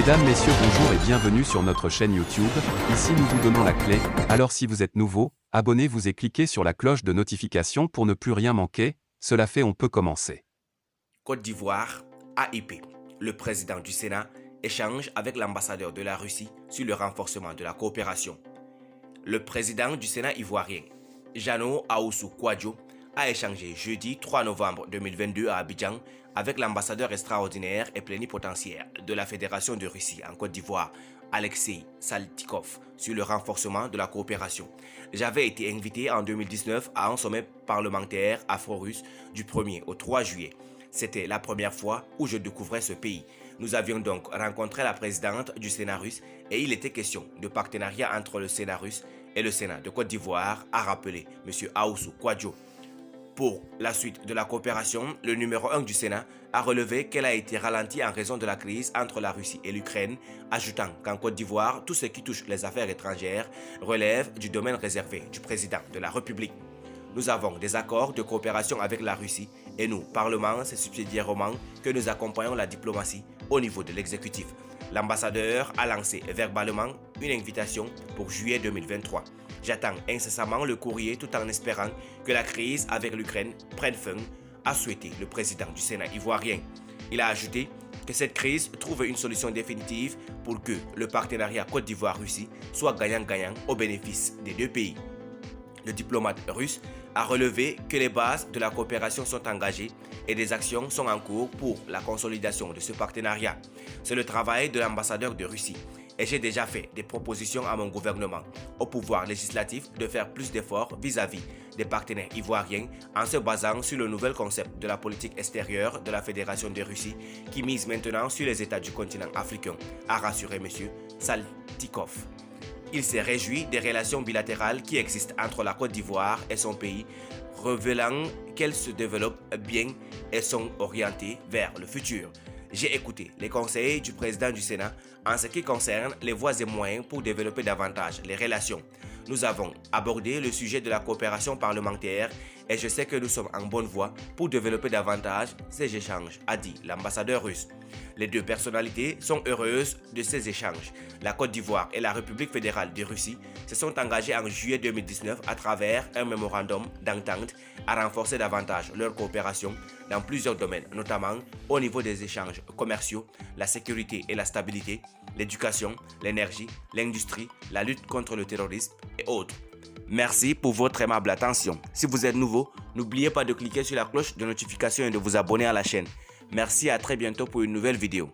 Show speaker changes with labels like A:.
A: Mesdames, Messieurs, bonjour et bienvenue sur notre chaîne YouTube. Ici nous vous donnons la clé, alors si vous êtes nouveau, abonnez-vous et cliquez sur la cloche de notification pour ne plus rien manquer. Cela fait, on peut commencer.
B: Côte d'Ivoire, AIP. Le président du Sénat échange avec l'ambassadeur de la Russie sur le renforcement de la coopération. Le président du Sénat ivoirien, Jeannot Ahoussou Kouadio, a échangé jeudi 3 novembre 2022 à Abidjan avec l'ambassadeur extraordinaire et plénipotentiaire de la Fédération de Russie en Côte d'Ivoire, Alexei Saltykov, sur le renforcement de la coopération. J'avais été invité en 2019 à un sommet parlementaire afro-russe du 1er au 3 juillet. C'était la première fois où je découvrais ce pays. Nous avions donc rencontré la présidente du Sénat russe et il était question de partenariat entre le Sénat russe et le Sénat de Côte d'Ivoire, a rappelé M. Ahoussou Kouadio. Pour la suite de la coopération, le numéro 1 du Sénat a relevé qu'elle a été ralentie en raison de la crise entre la Russie et l'Ukraine, ajoutant qu'en Côte d'Ivoire, tout ce qui touche les affaires étrangères relève du domaine réservé du président de la République. Nous avons des accords de coopération avec la Russie et nous, Parlement, c'est subsidiairement que nous accompagnons la diplomatie au niveau de l'exécutif. L'ambassadeur a lancé verbalement une invitation pour juillet 2023. J'attends incessamment le courrier tout en espérant que la crise avec l'Ukraine prenne fin, a souhaité le président du Sénat ivoirien. Il a ajouté que cette crise trouve une solution définitive pour que le partenariat Côte d'Ivoire-Russie soit gagnant-gagnant au bénéfice des deux pays. Le diplomate russe a relevé que les bases de la coopération sont engagées et des actions sont en cours pour la consolidation de ce partenariat. C'est le travail de l'ambassadeur de Russie et j'ai déjà fait des propositions à mon gouvernement, au pouvoir législatif, de faire plus d'efforts vis-à-vis des partenaires ivoiriens en se basant sur le nouvel concept de la politique extérieure de la Fédération de Russie qui mise maintenant sur les États du continent africain, a rassuré M. Saltykov. Il s'est réjoui des relations bilatérales qui existent entre la Côte d'Ivoire et son pays, révélant qu'elles se développent bien et sont orientées vers le futur. J'ai écouté les conseils du président du Sénat en ce qui concerne les voies et moyens pour développer davantage les relations. Nous avons abordé le sujet de la coopération parlementaire et je sais que nous sommes en bonne voie pour développer davantage ces échanges, a dit l'ambassadeur russe. Les deux personnalités sont heureuses de ces échanges. La Côte d'Ivoire et la République fédérale de Russie se sont engagées en juillet 2019 à travers un mémorandum d'entente à renforcer davantage leur coopération dans plusieurs domaines, notamment au niveau des échanges commerciaux, la sécurité et la stabilité, l'éducation, l'énergie, l'industrie, la lutte contre le terrorisme et autres. Merci pour votre aimable attention. Si vous êtes nouveau, n'oubliez pas de cliquer sur la cloche de notification et de vous abonner à la chaîne. Merci, à très bientôt pour une nouvelle vidéo.